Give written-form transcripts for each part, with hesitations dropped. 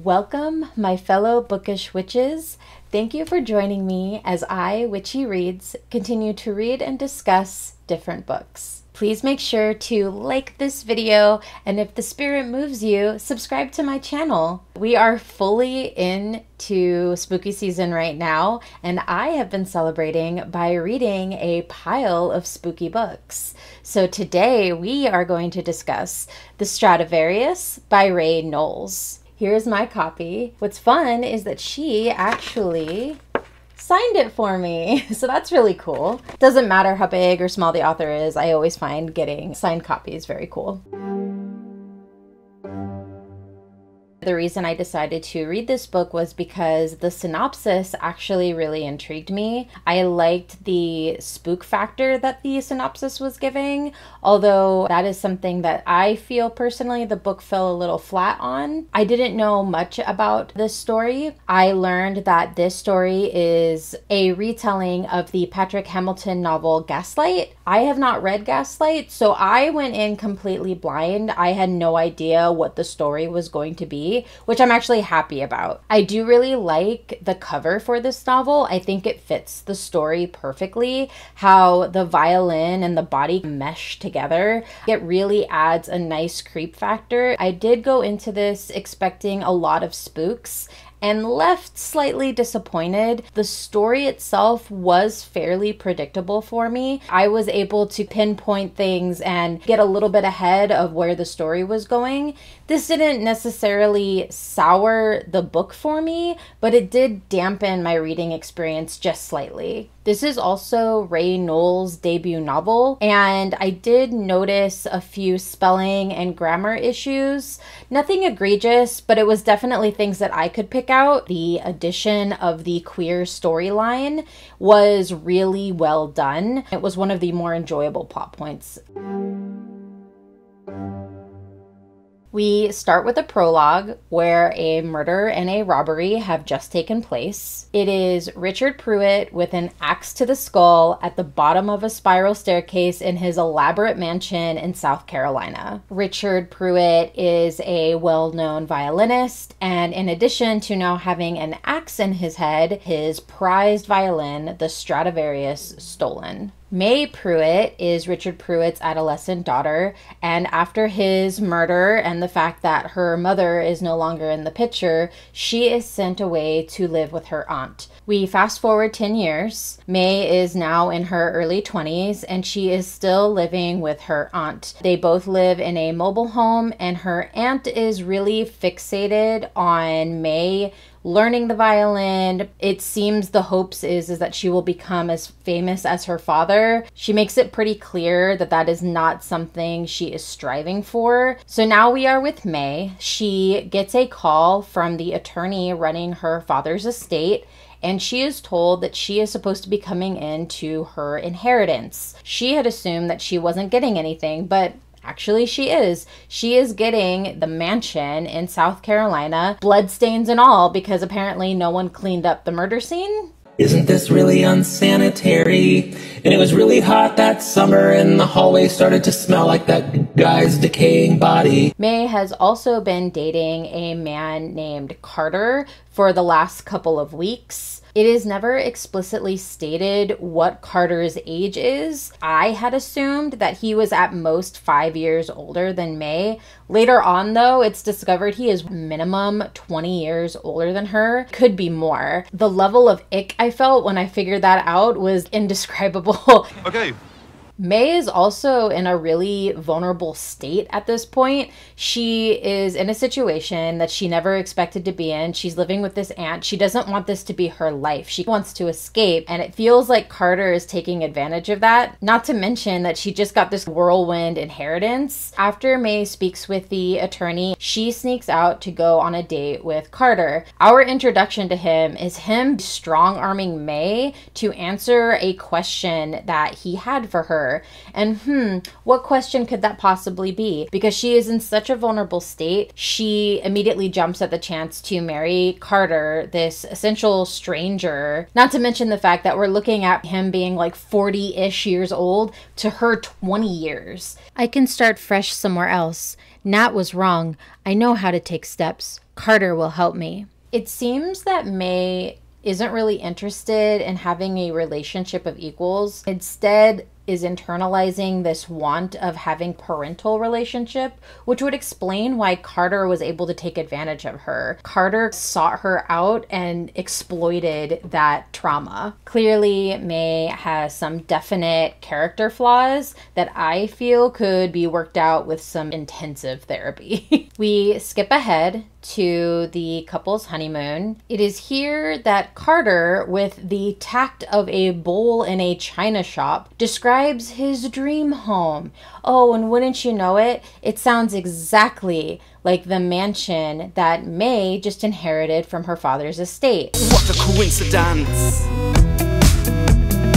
Welcome, my fellow bookish witches. Thank you for joining me as I, Witchy Reads, continue to read and discuss different books. Please make sure to like this video, and if the spirit moves you, subscribe to my channel. We are fully into spooky season right now, and I have been celebrating by reading a pile of spooky books. So today we are going to discuss The Stradivarius by Rae Knowles. Here's my copy. What's fun is that she actually signed it for me. So that's really cool. Doesn't matter how big or small the author is, I always find getting signed copies very cool. The reason I decided to read this book was because the synopsis actually really intrigued me. I liked the spook factor that the synopsis was giving, although that is something that I feel personally the book fell a little flat on. I didn't know much about this story. I learned that this story is a retelling of the Patrick Hamilton novel Gaslight. I have not read Gaslight, so I went in completely blind. I had no idea what the story was going to be, which I'm actually happy about. I do really like the cover for this novel. I think it fits the story perfectly, how the violin and the body mesh together. It really adds a nice creep factor. I did go into this expecting a lot of spooks and left slightly disappointed. The story itself was fairly predictable for me. I was able to pinpoint things and get a little bit ahead of where the story was going. This didn't necessarily sour the book for me, but it did dampen my reading experience just slightly. This is also Rae Knowles' debut novel, and I did notice a few spelling and grammar issues. Nothing egregious, but it was definitely things that I could pick out. The addition of the queer storyline was really well done. It was one of the more enjoyable plot points. We start with a prologue where a murder and a robbery have just taken place. It is Richard Pruitt with an axe to the skull at the bottom of a spiral staircase in his elaborate mansion in South Carolina. Richard Pruitt is a well-known violinist, and in addition to now having an axe in his head, his prized violin, the Stradivarius, stolen. Mae Pruitt is Richard Pruitt's adolescent daughter, and after his murder and the fact that her mother is no longer in the picture, she is sent away to live with her aunt. We fast forward 10 years. Mae is now in her early 20s, and she is still living with her aunt. They both live in a mobile home, and her aunt is really fixated on Mae learning the violin. It seems the hopes is that she will become as famous as her father. She makes it pretty clear that that is not something she is striving for. So now we are with Mae. She gets a call from the attorney running her father's estate, and she is told that she is supposed to be coming into her inheritance. She had assumed that she wasn't getting anything, but actually she is. She is getting the mansion in South Carolina, bloodstains and all, because apparently no one cleaned up the murder scene. Isn't this really unsanitary? And it was really hot that summer, and the hallway started to smell like that guy's decaying body. Mae has also been dating a man named Carter for the last couple of weeks. It is never explicitly stated what Carter's age is. I had assumed that he was at most 5 years older than Mae. Later on, though, it's discovered he is minimum 20 years older than her. Could be more. The level of ick I felt when I figured that out was indescribable. Okay. Mae is also in a really vulnerable state at this point. She is in a situation that she never expected to be in. She's living with this aunt. She doesn't want this to be her life. She wants to escape, and it feels like Carter is taking advantage of that. Not to mention that she just got this whirlwind inheritance. After Mae speaks with the attorney, she sneaks out to go on a date with Carter. Our introduction to him is him strong-arming Mae to answer a question that he had for her. And what question could that possibly be? Because she is in such a vulnerable state, she immediately jumps at the chance to marry Carter, this essential stranger. Not to mention the fact that we're looking at him being like 40-ish years old to her 20 years. I can start fresh somewhere else. Nat was wrong. I know how to take steps. Carter will help me. It seems that May isn't really interested in having a relationship of equals. Instead, is internalizing this want of having parental relationship, which would explain why Carter was able to take advantage of her. Carter sought her out and exploited that trauma. Clearly, May has some definite character flaws that I feel could be worked out with some intensive therapy. We skip ahead to the couple's honeymoon. It is here that Carter, with the tact of a bull in a china shop, describes his dream home. Oh, and wouldn't you know it, it sounds exactly like the mansion that May just inherited from her father's estate. What a coincidence!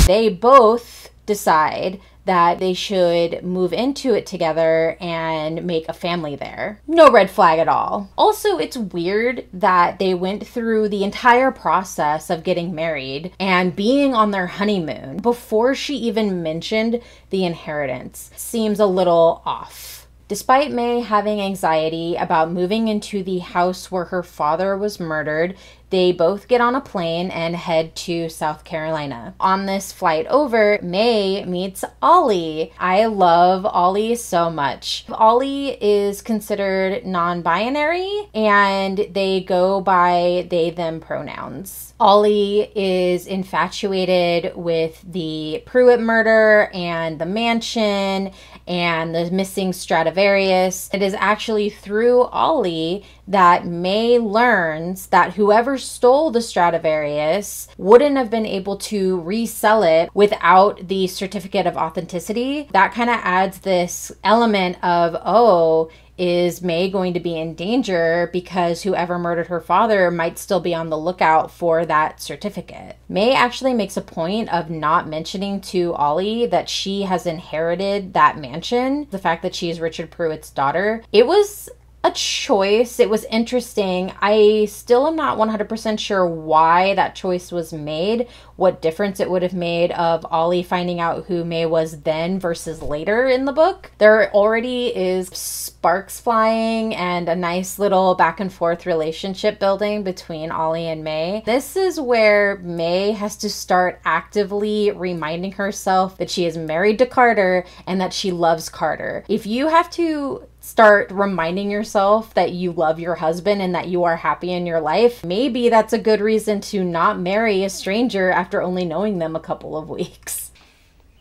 They both decide that they should move into it together and make a family there. No red flag at all. Also, it's weird that they went through the entire process of getting married and being on their honeymoon before she even mentioned the inheritance. Seems a little off. Despite May having anxiety about moving into the house where her father was murdered, they both get on a plane and head to South Carolina. On this flight over, May meets Ollie. I love Ollie so much. Ollie is considered non-binary and they go by they, them pronouns. Ollie is infatuated with the Pruitt murder and the mansion and the missing Stradivarius. It is actually through Ollie that May learns that whoever stole the Stradivarius wouldn't have been able to resell it without the certificate of authenticity. That kind of adds this element of, oh, is May going to be in danger because whoever murdered her father might still be on the lookout for that certificate? May actually makes a point of not mentioning to Ollie that she has inherited that mansion, the fact that she is Richard Pruitt's daughter. It was a choice. It was interesting. I still am not 100% sure why that choice was made, what difference it would have made of Ollie finding out who May was then versus later in the book. There already is sparks flying and a nice little back and forth relationship building between Ollie and May. This is where May has to start actively reminding herself that she is married to Carter and that she loves Carter. If you have to start reminding yourself that you love your husband and that you are happy in your life, maybe that's a good reason to not marry a stranger after only knowing them a couple of weeks.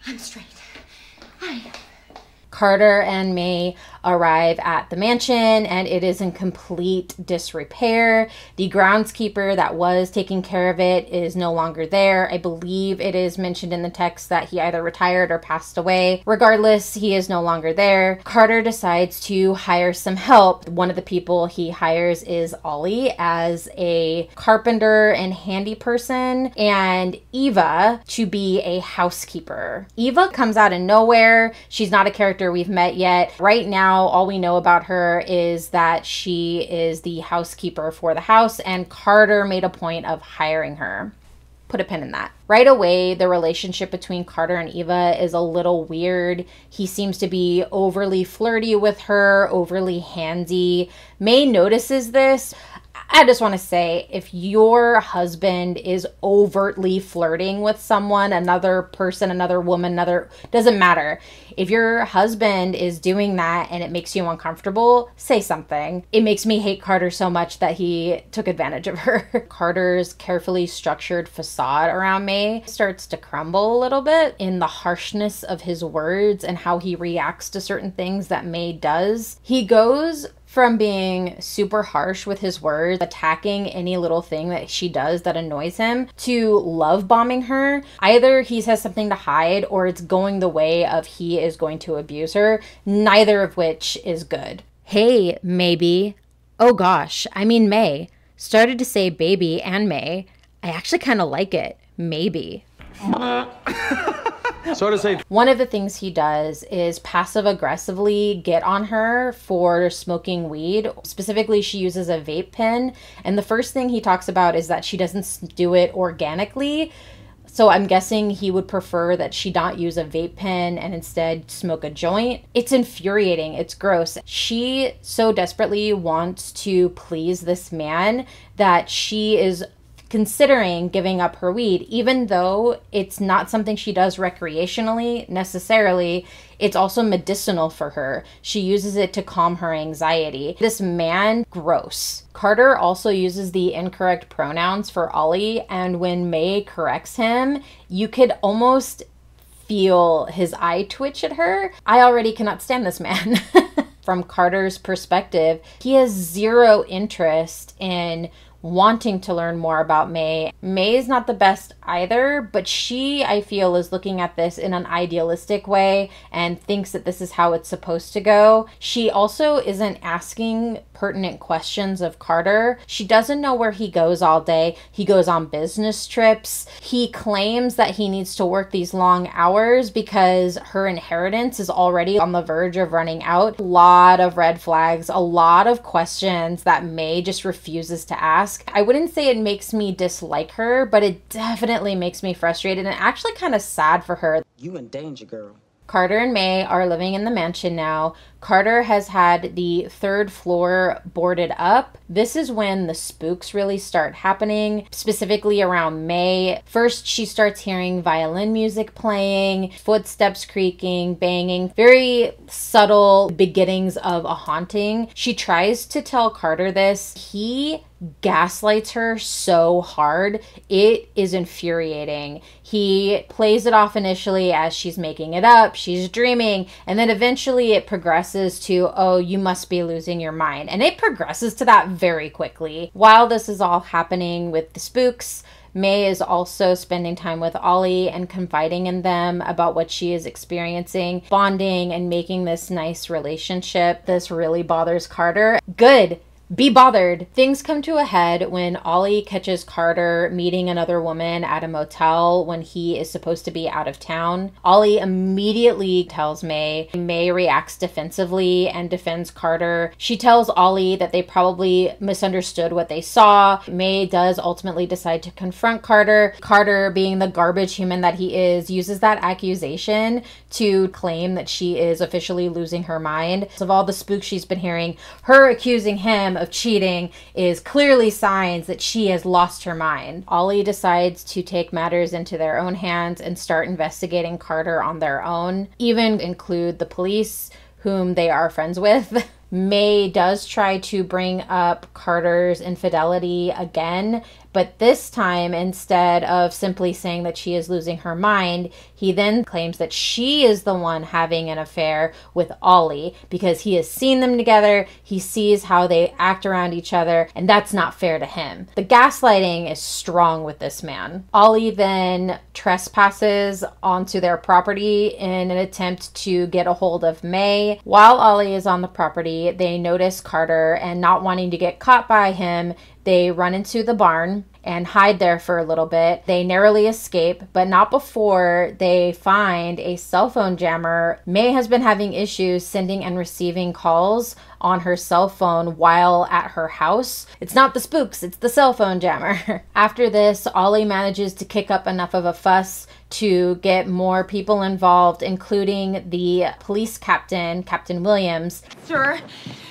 I'm straight. Hi. Carter and May arrive at the mansion and it is in complete disrepair. The groundskeeper that was taking care of it is no longer there. I believe it is mentioned in the text that he either retired or passed away. Regardless, he is no longer there. Carter decides to hire some help. One of the people he hires is Ollie as a carpenter and handy person, and Eva to be a housekeeper. Eva comes out of nowhere. She's not a character we've met yet. Right now, all we know about her is that she is the housekeeper for the house, and Carter made a point of hiring her. Put a pin in that. Right away, the relationship between Carter and Eva is a little weird. He seems to be overly flirty with her, overly handsy. May notices this. I just want to say, if your husband is overtly flirting with someone, another person, another woman, doesn't matter. If your husband is doing that and it makes you uncomfortable, say something. It makes me hate Carter so much that he took advantage of her. Carter's carefully structured facade around May starts to crumble a little bit in the harshness of his words and how he reacts to certain things that May does. He goes from being super harsh with his words, attacking any little thing that she does that annoys him, to love bombing her. Either he has something to hide or it's going the way of he is going to abuse her, neither of which is good. Hey, maybe. Oh gosh, I mean May. Started to say baby and May. I actually kind of like it. Maybe. So to say, one of the things he does is passive aggressively get on her for smoking weed. Specifically, she uses a vape pen. And the first thing he talks about is that she doesn't do it organically. So I'm guessing he would prefer that she not use a vape pen and instead smoke a joint. It's infuriating. It's gross. She so desperately wants to please this man that she is considering giving up her weed, even though it's not something she does recreationally necessarily. It's also medicinal for her. She uses it to calm her anxiety. This man, gross. Carter also uses the incorrect pronouns for Ollie, and when May corrects him, you could almost feel his eye twitch at her. I already cannot stand this man. From Carter's perspective, he has zero interest in wanting to learn more about May. May is not the best either, but she, I feel, is looking at this in an idealistic way and thinks that this is how it's supposed to go. She also isn't asking pertinent questions of Carter. She doesn't know where he goes all day. He goes on business trips. He claims that he needs to work these long hours because her inheritance is already on the verge of running out. A lot of red flags, a lot of questions that May just refuses to ask. I wouldn't say it makes me dislike her, but it definitely makes me frustrated and actually kind of sad for her. You in danger, girl. Carter and May are living in the mansion now. Carter has had the 3rd floor boarded up. This is when the spooks really start happening, specifically around May. First, she starts hearing violin music playing, footsteps creaking, banging, very subtle beginnings of a haunting. She tries to tell Carter this. He gaslights her so hard. It is infuriating. He plays it off initially as she's making it up, she's dreaming, and then eventually it progresses to, oh, you must be losing your mind. And it progresses to that very quickly. While this is all happening with the spooks, May is also spending time with Ollie and confiding in them about what she is experiencing, bonding and making this nice relationship. This really bothers Carter. Good. Be bothered. Things come to a head when Ollie catches Carter meeting another woman at a motel when he is supposed to be out of town. Ollie immediately tells May. May reacts defensively and defends Carter. She tells Ollie that they probably misunderstood what they saw. May does ultimately decide to confront Carter. Carter, being the garbage human that he is, uses that accusation to claim that she is officially losing her mind. Of all the spooks she's been hearing, her accusing him of cheating is clearly signs that she has lost her mind. Ollie decides to take matters into their own hands and start investigating Carter on their own, even include the police, whom they are friends with. May does try to bring up Carter's infidelity again, but this time, instead of simply saying that she is losing her mind, he then claims that she is the one having an affair with Ollie because he has seen them together, he sees how they act around each other, and that's not fair to him. The gaslighting is strong with this man. Ollie then trespasses onto their property in an attempt to get a hold of May. While Ollie is on the property, they notice Carter, and not wanting to get caught by him, they run into the barn and hide there for a little bit. They narrowly escape, but not before they find a cell phone jammer. May has been having issues sending and receiving calls on her cell phone while at her house. It's not the spooks, it's the cell phone jammer. After this, Ollie manages to kick up enough of a fuss to get more people involved, including the police captain, Captain Williams. Sir,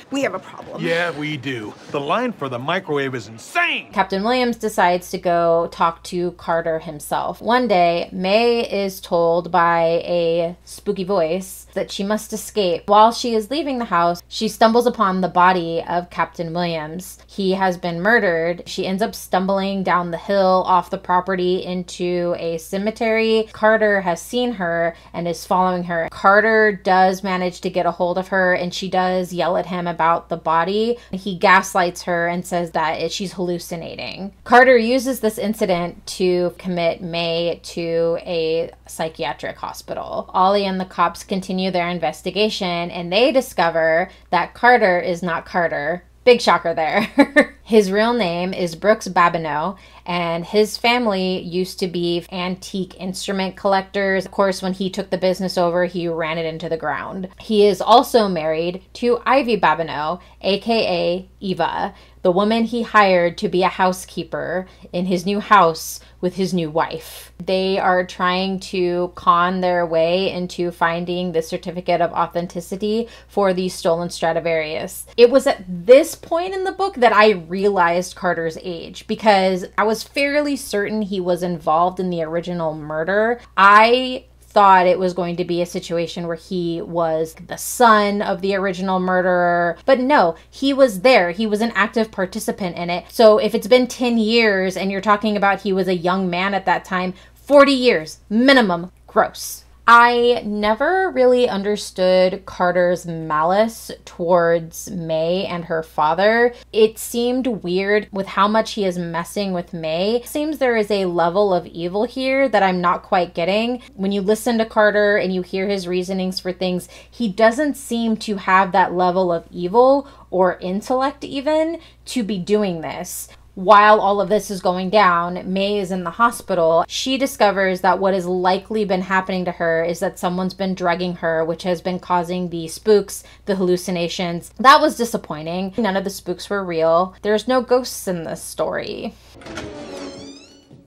we have a problem. Yeah, we do. The line for the microwave is insane. Captain Williams decides to go talk to Carter himself. One day, May is told by a spooky voice that she must escape. While she is leaving the house, she stumbles upon the body of Captain Williams. He has been murdered. She ends up stumbling down the hill off the property into a cemetery. Carter has seen her and is following her. Carter does manage to get a hold of her, and she does yell at him about the body. He gaslights her and says that she's hallucinating. Carter uses this incident to commit May to a psychiatric hospital. Ollie and the cops continue their investigation, and they discover that Carter is not Carter. Big shocker there. His real name is Brooks Babineau, and his family used to be antique instrument collectors. Of course, when he took the business over, he ran it into the ground. He is also married to Ivy Babineau, aka Eva, the woman he hired to be a housekeeper in his new house with his new wife. They are trying to con their way into finding the certificate of authenticity for the stolen Stradivarius. It was at this point in the book that I realized Carter's age, because I was fairly certain he was involved in the original murder. I thought it was going to be a situation where he was the son of the original murderer. But no, he was there. He was an active participant in it. So if it's been 10 years and you're talking about he was a young man at that time, 40 years minimum. Gross. I never really understood Carter's malice towards May and her father. It seemed weird with how much he is messing with May. It seems there is a level of evil here that I'm not quite getting. When you listen to Carter and you hear his reasonings for things, he doesn't seem to have that level of evil or intellect even to be doing this. While all of this is going down, May is in the hospital. She discovers that what has likely been happening to her is that someone's been drugging her, which has been causing the spooks, the hallucinations. That was disappointing. None of the spooks were real. There's no ghosts in this story.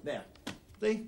There. See?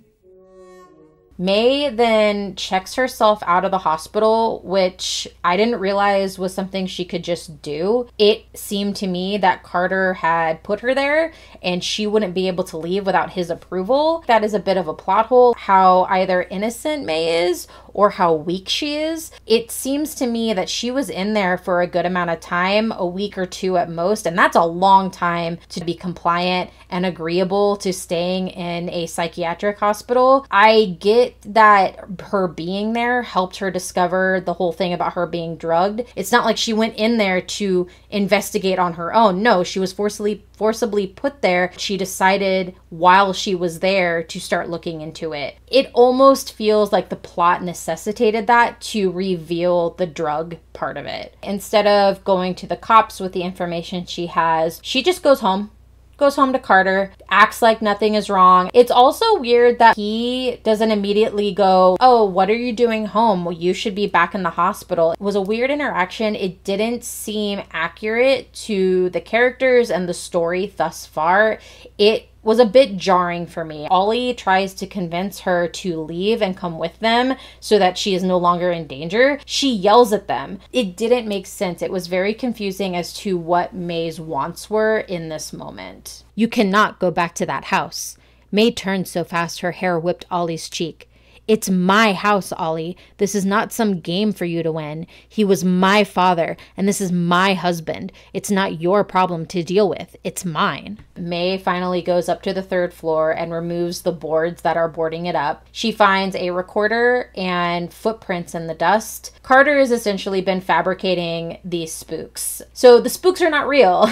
May then checks herself out of the hospital, which I didn't realize was something she could just do. It seemed to me that Carter had put her there and she wouldn't be able to leave without his approval. That is a bit of a plot hole, how either innocent May is or how weak she is. It seems to me that she was in there for a good amount of time, a week or two at most, and that's a long time to be compliant and agreeable to staying in a psychiatric hospital. I get that her being there helped her discover the whole thing about her being drugged. It's not like she went in there to investigate on her own. No, she was forcibly put there. She decided while she was there to start looking into it. It almost feels like the plot necessitated that to reveal the drug part of it. Instead of going to the cops with the information she has, she just goes home to Carter, acts like nothing is wrong. It's also weird that he doesn't immediately go, oh, what are you doing home? Well, you should be back in the hospital. It was a weird interaction. It didn't seem accurate to the characters and the story thus far. It was a bit jarring for me. Ollie tries to convince her to leave and come with them so that she is no longer in danger. She yells at them. It didn't make sense. It was very confusing as to what May's wants were in this moment. You cannot go back to that house. May turned so fast her hair whipped Ollie's cheek. It's my house, Ollie. This is not some game for you to win. He was my father, and this is my husband. It's not your problem to deal with. It's mine. May finally goes up to the 3rd floor and removes the boards that are boarding it up. She finds a recorder and footprints in the dust. Carter has essentially been fabricating these spooks. So the spooks are not real.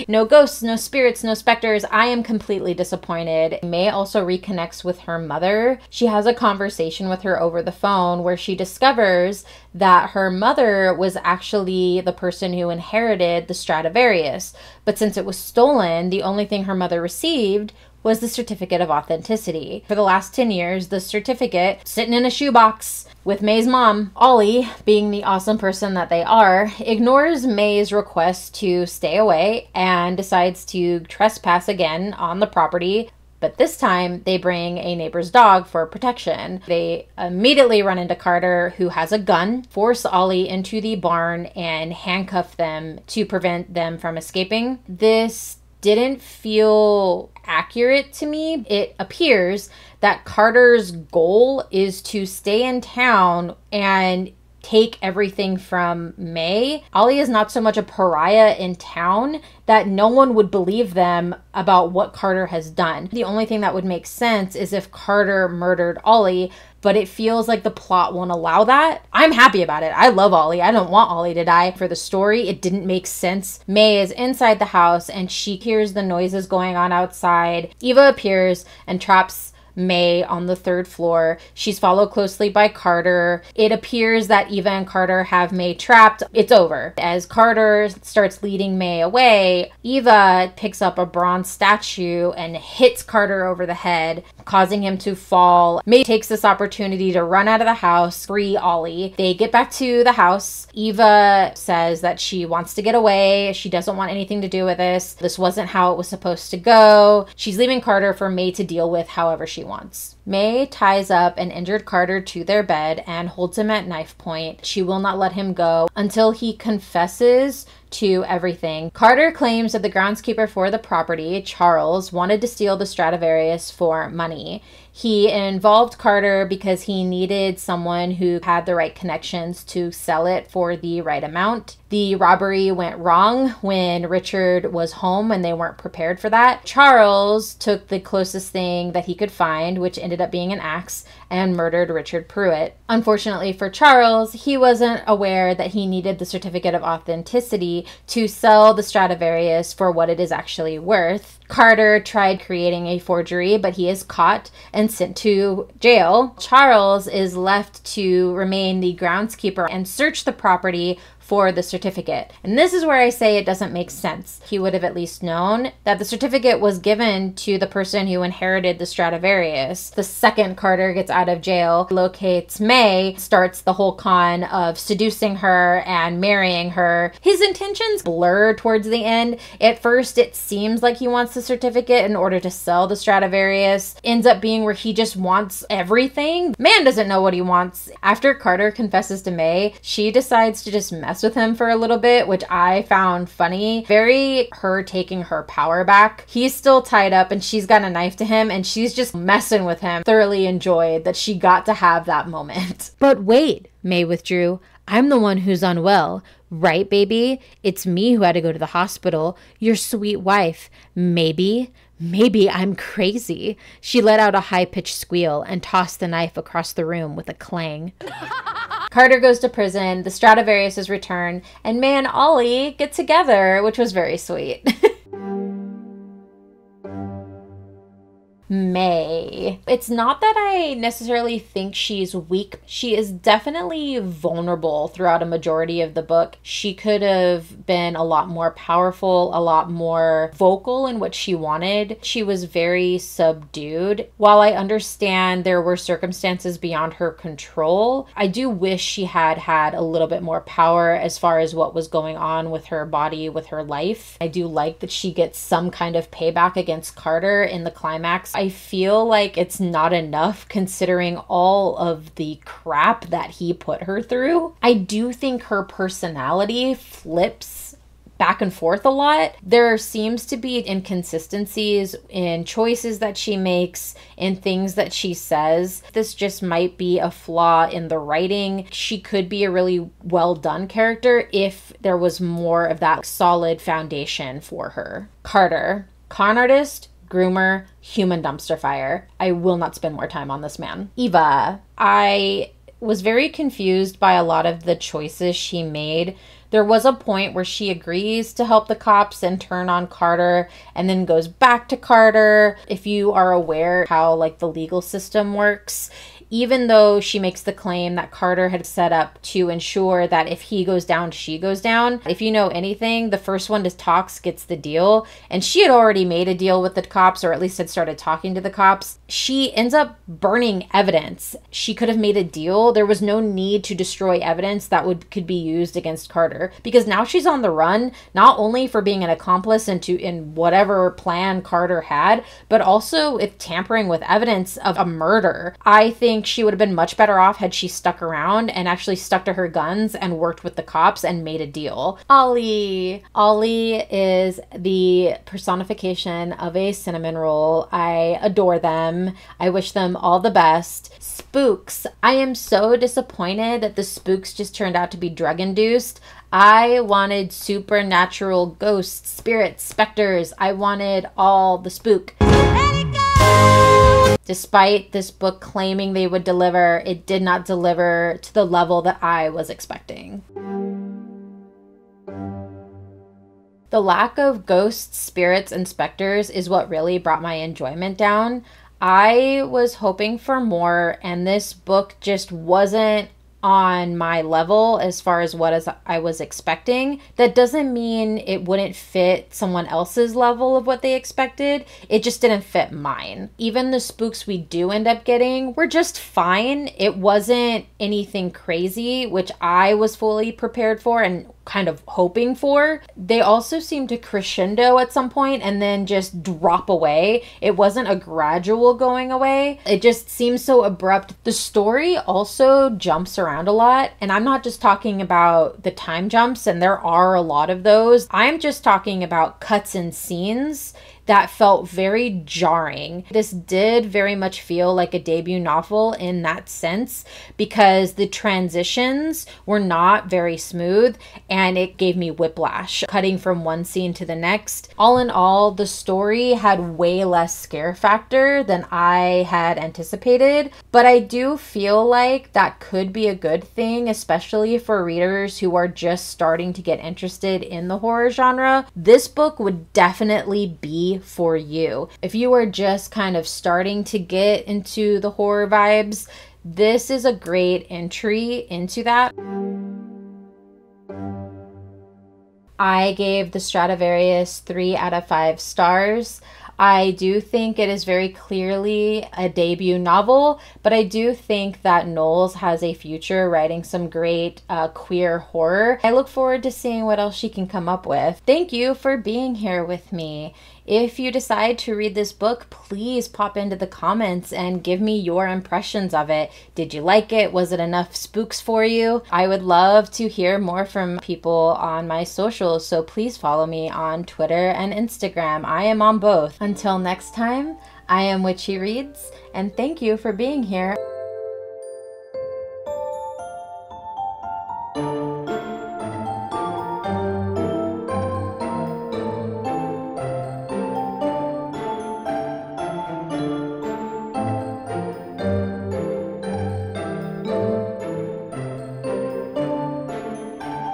No ghosts, no spirits, no specters. I am completely disappointed. May also reconnects with her mother. She has a conversation with her over the phone where she discovers that her mother was actually the person who inherited the Stradivarius. But since it was stolen, the only thing her mother received was the certificate of authenticity. For the last 10 years, the certificate sitting in a shoebox with May's mom. Ollie, being the awesome person that they are, ignores May's request to stay away and decides to trespass again on the property. But this time, they bring a neighbor's dog for protection. They immediately run into Carter, who has a gun, force Ollie into the barn, and handcuff them to prevent them from escaping. This didn't feel accurate to me. It appears that Carter's goal is to stay in town and take everything from May. Ollie is not so much a pariah in town that no one would believe them about what Carter has done. The only thing that would make sense is if Carter murdered Ollie, but it feels like the plot won't allow that. I'm happy about it. I love Ollie. I don't want Ollie to die. For the story, it didn't make sense. May is inside the house and she hears the noises going on outside. Eva appears and traps May on the 3rd floor. She's followed closely by Carter. It appears that Eva and Carter have May trapped. It's over. As Carter starts leading May away, Eva picks up a bronze statue and hits Carter over the head, causing him to fall. May takes this opportunity to run out of the house, free Ollie. They get back to the house. Eva says that she wants to get away. She doesn't want anything to do with this. This wasn't how it was supposed to go. She's leaving Carter for May to deal with however she wants. May ties up an injured Carter to their bed and holds him at knife point. She will not let him go until he confesses to everything. Carter claims that the groundskeeper for the property, Charles, wanted to steal the Stradivarius for money. He involved Carter because he needed someone who had the right connections to sell it for the right amount. The robbery went wrong when Richard was home and they weren't prepared for that. Charles took the closest thing that he could find, which ended up being an axe, and murdered Richard Pruitt. Unfortunately for Charles, he wasn't aware that he needed the certificate of authenticity to sell the Stradivarius for what it is actually worth. Carter tried creating a forgery, but he is caught and sent to jail. Charles is left to remain the groundskeeper and search the property for the certificate. And this is where I say it doesn't make sense. He would have at least known that the certificate was given to the person who inherited the Stradivarius. The second Carter gets out of jail, locates May, starts the whole con of seducing her and marrying her. His intentions blur towards the end. At first, it seems like he wants the certificate in order to sell the Stradivarius. Ends up being where he just wants everything. Man doesn't know what he wants. After Carter confesses to May, she decides to just mess with him for a little bit, which I found funny. Very her taking her power back. He's still tied up and she's got a knife to him and she's just messing with him. Thoroughly enjoyed that she got to have that moment. But wait, May withdrew. I'm the one who's unwell. Right, baby? It's me who had to go to the hospital. Your sweet wife. Maybe I'm crazy. She let out a high-pitched squeal and tossed the knife across the room with a clang. Carter goes to prison, the Stradivarius is returned, and May and Ollie get together, which was very sweet. May. It's not that I necessarily think she's weak. She is definitely vulnerable throughout a majority of the book. She could have been a lot more powerful, a lot more vocal in what she wanted. She was very subdued. While I understand there were circumstances beyond her control, I do wish she had had a little bit more power as far as what was going on with her body, with her life. I do like that she gets some kind of payback against Carter in the climax. I feel like it's not enough considering all of the crap that he put her through. I do think her personality flips back and forth a lot. There seems to be inconsistencies in choices that she makes, in things that she says. This just might be a flaw in the writing. She could be a really well done character if there was more of that solid foundation for her. Carter, con artist, groomer, human dumpster fire. I will not spend more time on this man. Eva, I was very confused by a lot of the choices she made. There was a point where she agrees to help the cops and turn on Carter and then goes back to Carter. If you are aware how like the legal system works, even though she makes the claim that Carter had set up to ensure that if he goes down, she goes down. If you know anything, the first one to talk gets the deal. And she had already made a deal with the cops, or at least had started talking to the cops. She ends up burning evidence. She could have made a deal. There was no need to destroy evidence that could be used against Carter, because now she's on the run, not only for being an accomplice in whatever plan Carter had, but also with tampering with evidence of a murder. I think she would have been much better off had she stuck around and actually stuck to her guns and worked with the cops and made a deal. Ollie is the personification of a cinnamon roll. I adore them. I wish them all the best. Spooks. I am so disappointed that the spooks just turned out to be drug-induced. I wanted supernatural ghosts, spirits, specters. I wanted all the spook. Despite this book claiming they would deliver, it did not deliver to the level that I was expecting. The lack of ghosts, spirits, and specters is what really brought my enjoyment down. I was hoping for more, and this book just wasn't on my level as far as I was expecting. That doesn't mean it wouldn't fit someone else's level of what they expected. It just didn't fit mine. Even the spooks we do end up getting were just fine. It wasn't anything crazy, which I was fully prepared for and kind of hoping for. They also seemed to crescendo at some point and then just drop away. It wasn't a gradual going away. It just seems so abrupt. The story also jumps around a lot, and I'm not just talking about the time jumps, and there are a lot of those. I'm just talking about cuts and scenes that felt very jarring. This did very much feel like a debut novel in that sense, because the transitions were not very smooth and it gave me whiplash, cutting from one scene to the next. All in all, the story had way less scare factor than I had anticipated, but I do feel like that could be a good thing, especially for readers who are just starting to get interested in the horror genre. This book would definitely be for you. If you are just kind of starting to get into the horror vibes, this is a great entry into that. I gave the Stradivarius 3 out of 5 stars. I do think it is very clearly a debut novel, but I do think that Knowles has a future writing some great queer horror. I look forward to seeing what else she can come up with. Thank you for being here with me. If you decide to read this book, please pop into the comments and give me your impressions of it. Did you like it? Was it enough spooks for you? I would love to hear more from people on my socials, so please follow me on Twitter and Instagram. I am on both. Until next time, I am Witchy Reads, and thank you for being here.